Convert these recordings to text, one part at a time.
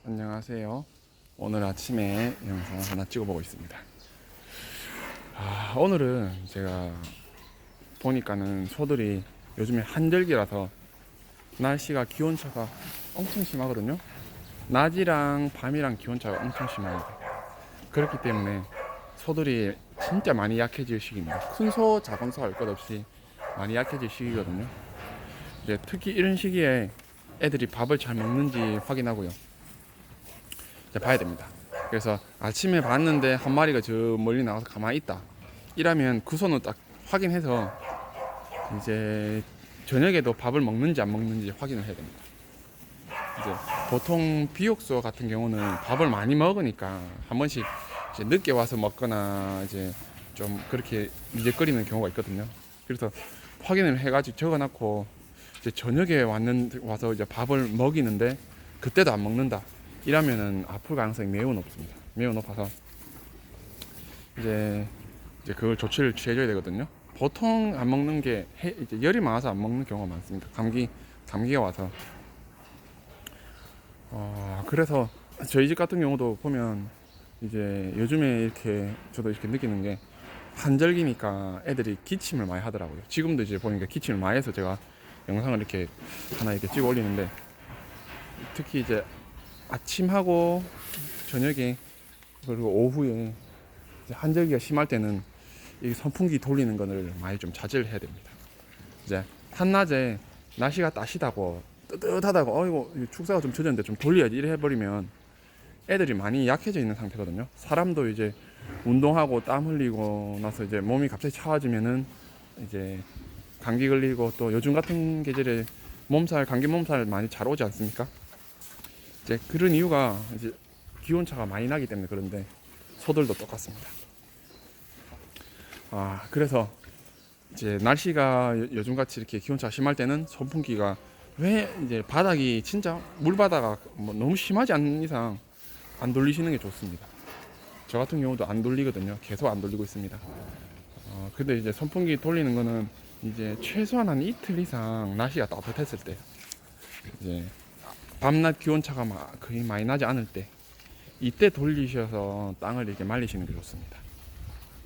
안녕하세요. 오늘 아침에 영상 하나 찍어보고 있습니다. 오늘은 제가 보니까는 소들이 요즘에 한절기라서 날씨가 기온차가 엄청 심하거든요. 낮이랑 밤이랑 기온차가 엄청 심합니다. 그렇기 때문에 소들이 진짜 많이 약해질 시기입니다. 큰 소, 작은 소 할 것 없이 많이 약해질 시기거든요. 이제 특히 이런 시기에 애들이 밥을 잘 먹는지 확인하고요. 이제 봐야 됩니다. 그래서 아침에 봤는데 한 마리가 저 멀리 나가서 가만히 있다. 이라면 그 손을 딱 확인해서 이제 저녁에도 밥을 먹는지 안 먹는지 확인을 해야 됩니다. 이제 보통 비옥소 같은 경우는 밥을 많이 먹으니까 한 번씩 이제 늦게 와서 먹거나 이제 좀 그렇게 미적거리는 경우가 있거든요. 그래서 확인을 해가지고 적어놨고 이제 저녁에 와서 이제 밥을 먹이는데 그때도 안 먹는다. 이러면은 아플 가능성이 매우 높습니다. 매우 높아서 이제 그걸 조치를 취해줘야 되거든요. 보통 안 먹는 게 이제 열이 많아서 안 먹는 경우가 많습니다. 감기가 와서. 그래서 저희 집 같은 경우도 보면 이제 요즘에 이렇게 저도 이렇게 느끼는 게 한절기니까 애들이 기침을 많이 하더라고요. 지금도 이제 보니까 기침을 많이 해서 제가 영상을 이렇게 하나 이렇게 찍어 올리는데, 특히 이제 아침하고 저녁에 그리고 오후에 이제 한절기가 심할 때는 이 선풍기 돌리는 거를 많이 좀 자제를 해야 됩니다. 이제 한낮에 날씨가 따시다고 뜨뜻하다고 이거 축사가 좀 젖었는데 좀 돌려야지 이래 해버리면 애들이 많이 약해져 있는 상태거든요. 사람도 이제 운동하고 땀 흘리고 나서 이제 몸이 갑자기 차워지면은 이제 감기 걸리고, 또 요즘 같은 계절에 감기 몸살 많이 잘 오지 않습니까? 이제 그런 이유가 이제 기온차가 많이 나기 때문에 그런데 소들도 똑같습니다. 그래서 이제 날씨가 요즘같이 이렇게 기온차가 심할 때는 선풍기가, 왜 이제 바닥이 진짜 물바다가 뭐 너무 심하지 않는 이상 안 돌리시는 게 좋습니다. 저 같은 경우도 안 돌리거든요. 계속 안 돌리고 있습니다. 근데 이제 선풍기 돌리는 거는 이제 최소한 한 이틀 이상 날씨가 따뜻했을 때, 이제 밤낮 기온차가 거의 많이 나지 않을 때, 이때 돌리셔서 땅을 이렇게 말리시는 게 좋습니다.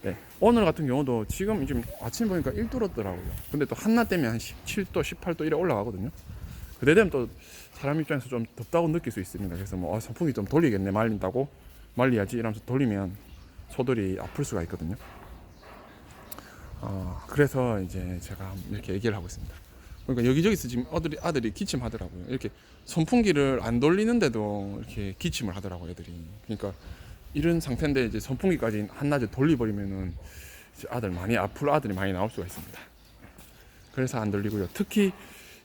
네, 오늘 같은 경우도 지금 아침 보니까 1도였더라고요. 근데 또 한낮 되면 한 17도, 18도 이래 올라가거든요. 그때 되면 또 사람 입장에서 좀 덥다고 느낄 수 있습니다. 그래서 뭐 선풍기 좀 돌리겠네, 말린다고 말려야지 이러면서 돌리면 소들이 아플 수가 있거든요. 그래서 이제 제가 이렇게 얘기를 하고 있습니다. 그러니까 여기저기서 지금 아들이 기침하더라고요. 이렇게 선풍기를 안 돌리는데도 이렇게 기침을 하더라고요, 애들이. 그러니까 이런 상태인데 이제 선풍기까지 한낮에 돌려버리면은 이제 아플 아들이 많이 나올 수가 있습니다. 그래서 안 돌리고요. 특히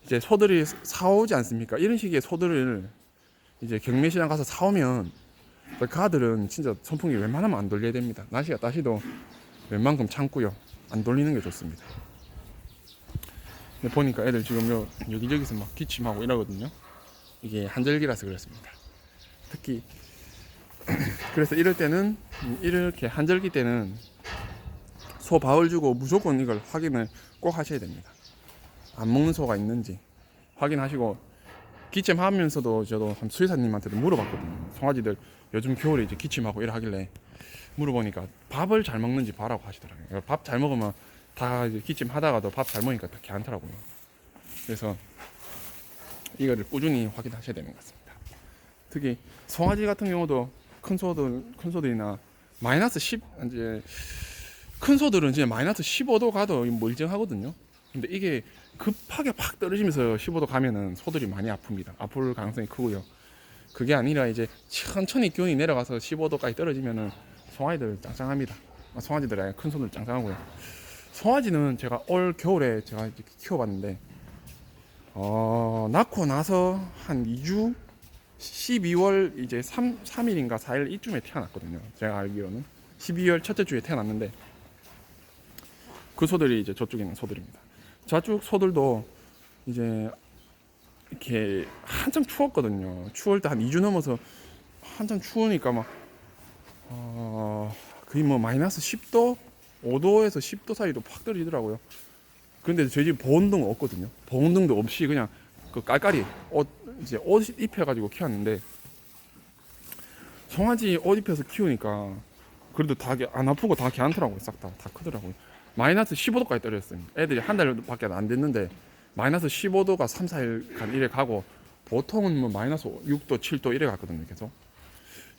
이제 소들이 사오지 않습니까? 이런 시기에 소들을 이제 경매시장 가서 사오면 그 아들은 진짜 선풍기 웬만하면 안 돌려야 됩니다. 날씨가 따시도 웬만큼 참고요. 안 돌리는 게 좋습니다. 보니까 애들 지금 여기저기서 막 기침하고 이러거든요. 이게 한절기라서 그렇습니다. 특히 그래서 이럴 때는, 이렇게 한절기 때는 소 밥을 주고 무조건 이걸 확인을 꼭 하셔야 됩니다. 안 먹는 소가 있는지 확인하시고, 기침하면서도 저도 한 수의사님한테도 물어봤거든요. 송아지들 요즘 겨울에 이제 기침하고 이래 하길래 물어보니까 밥을 잘 먹는지 봐라고 하시더라고요. 밥 잘 먹으면 다 이제 기침하다가도 밥 잘 먹으니까 다 괜찮더라고요. 그래서 이거를 꾸준히 확인하셔야 되는 것 같습니다. 특히 송아지 같은 경우도 큰 소들이나 마이너스 10, 이제 큰 소들은 이제 마이너스 15도 가도 멀쩡하거든요. 근데 이게 급하게 팍 떨어지면서 15도 가면은 소들이 많이 아픕니다. 아플 가능성이 크고요. 그게 아니라 이제 천천히 기온이 내려가서 15도까지 떨어지면은 송아지들 짱짱합니다. 송아지들 아니라 큰 소들 짱짱하고요. 송아지는 제가 올 겨울에 제가 이렇게 키워봤는데, 낳고 나서 한 2주, 12월 이제 3일인가 4일 이쯤에 태어났거든요. 제가 알기로는 12월 첫째 주에 태어났는데, 그 소들이 이제 저쪽에 있는 소들입니다. 저쪽 소들도 이제 이렇게 한참 추웠거든요. 추울 때 한 2주 넘어서 한참 추우니까 막 거의 뭐 마이너스 10도, 5도에서 10도 사이도 팍 떨어지더라고요. 근데 저희 집 보온등 없거든요. 보온등도 없이 그냥 그 깔깔이 옷 입혀가지고 키웠는데, 송아지 옷 입혀서 키우니까 그래도 다 안 아프고 다 괜찮더라고요. 싹 다 크더라고요. 마이너스 15도까지 떨어졌어요. 애들이 한 달밖에 안 됐는데 마이너스 15도가 3, 4일간 이래 가고 보통은 뭐 마이너스 6도, 7도 이래 갔거든요. 계속.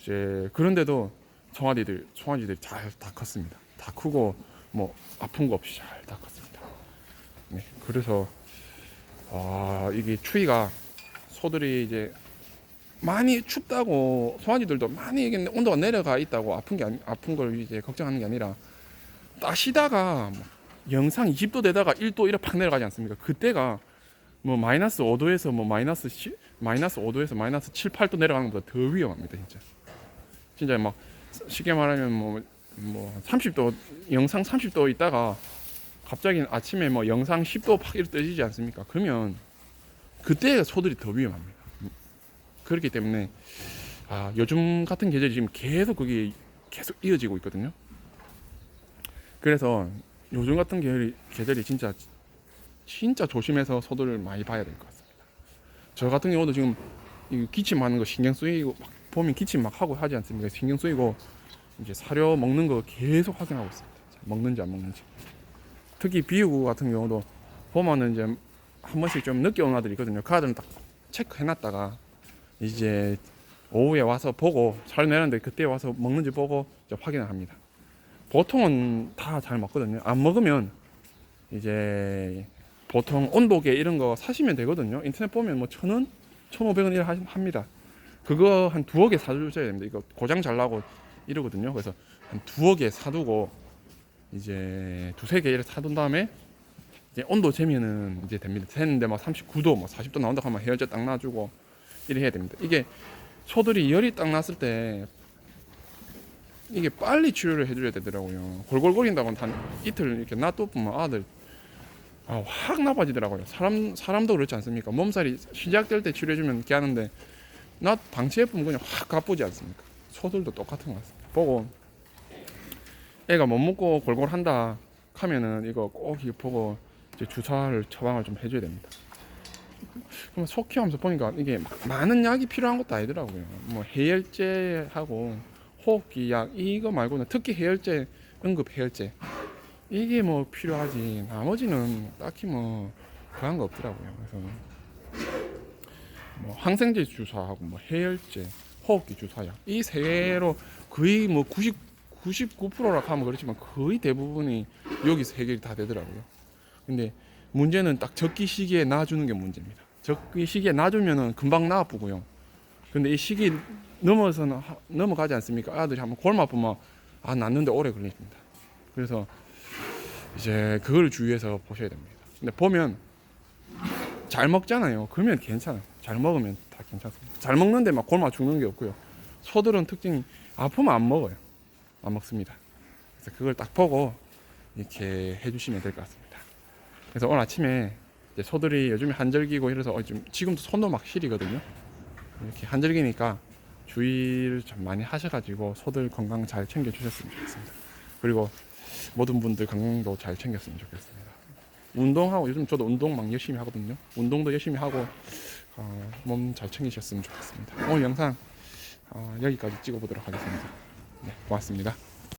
이제 그런데도 송아지들이 잘 다 컸습니다. 다 크고 뭐 아픈 거 없이 잘 다 컸습니다. 네, 그래서 이게 추위가 소들이 이제 많이 춥다고 송아지들도 많이 이게 온도가 내려가 있다고 아픈 걸 이제 걱정하는 게 아니라 따시다가 뭐 영상 20도 되다가 1도 이렇게 팍 내려가지 않습니까? 그때가 뭐 마이너스 5도에서 뭐 마이너스 5도에서 마이너스 7, 8도 내려가는 것보다 더 위험합니다. 진짜 막 쉽게 말하면 뭐 30도 영상 30도 있다가 갑자기 아침에 뭐 영상 10도 팍 이렇게 떠지지 않습니까? 그러면 그때 소들이 더 위험합니다. 그렇기 때문에 요즘 같은 계절이 지금 계속 그게 계속 이어지고 있거든요. 그래서 요즘 같은 계절이 진짜 조심해서 소들을 많이 봐야 될 것 같습니다. 저 같은 경우도 지금 기침하는 거 신경 쓰이고 막 보면 기침 막 하고 하지 않습니까? 신경 쓰이고 이제 사료 먹는 거 계속 확인하고 있습니다. 먹는지 안 먹는지. 특히 비육 같은 경우도 보면은 이제 한 번씩 좀 늦게 오는 아들이 있거든요. 그 아들은 딱 체크해놨다가 이제 오후에 와서 보고 잘 내는데 그때 와서 먹는지 보고 이제 확인을 합니다. 보통은 다 잘 먹거든요. 안 먹으면 이제 보통 온도계 이런 거 사시면 되거든요. 인터넷 보면 뭐 1,000원, 1,500원 이렇게 합니다. 그거 한 2억 개 사주셔야 됩니다. 이거 고장 잘 나고 이러거든요. 그래서 한 2억 개 사두고 이제 2-3개 이렇게 사둔 다음에 이제 온도 재면은 이제 됩니다. 됐는데 막 39도, 뭐 40도 나온다 하면 해열제 딱 놔주고 이렇게 해야 됩니다. 이게 소들이 열이 딱 났을 때 이게 빨리 치료를 해줘야 되더라고요. 골골거린다고 한 이틀 이렇게 놔두면 아들 확 나빠지더라고요. 사람도 그렇지 않습니까? 몸살이 시작될 때 치료해주면 이렇게 하는데 방치해보면 그냥 확 가쁘지 않습니까? 소들도 똑같은 것 같습니다. 보고 애가 못 먹고 골골한다 하면은 이거 꼭 보고 이제 주사를 처방을 좀 해줘야 됩니다. 그럼 소 키우면서 보니까 이게 많은 약이 필요한 것도 아니더라고요. 뭐 해열제하고 호흡기 약 이거 말고는 특히 해열제, 응급 해열제 이게 뭐 필요하지 나머지는 딱히 뭐 그런 거 없더라고요. 그래서 뭐 항생제 주사하고 뭐 해열제, 호흡기 주사약 이 세 개로 거의 뭐 99%라 하면 그렇지만 거의 대부분이 여기 세 개를 다 되더라고요. 근데 문제는 딱 적기 시기에 놔주는 게 문제입니다. 적기 시기에 놔주면은 금방 나아프고요. 근데 이 시기 넘어가지 않습니까? 아들이 한번 골마 아프면 낫는데 오래 걸립니다. 그래서 이제 그걸 주의해서 보셔야 됩니다. 근데 보면 잘 먹잖아요. 그러면 괜찮아요. 잘 먹으면 다 괜찮습니다. 잘 먹는데 막 골마 죽는 게 없고요. 소들은 특징이 아프면 안 먹어요. 안 먹습니다. 그래서 그걸 딱 보고 이렇게 해주시면 될 것 같습니다. 그래서 오늘 아침에 이제 소들이 요즘에 한절기고 이래서 지금도 손도 막 시리거든요. 이렇게 한절기니까 주의를 좀 많이 하셔가지고 소들 건강 잘 챙겨주셨으면 좋겠습니다. 그리고 모든 분들 건강도 잘 챙겼으면 좋겠습니다. 운동하고 요즘 저도 운동 막 열심히 하거든요. 운동도 열심히 하고 몸 잘 챙기셨으면 좋겠습니다. 오늘 영상 여기까지 찍어보도록 하겠습니다. 네, 고맙습니다.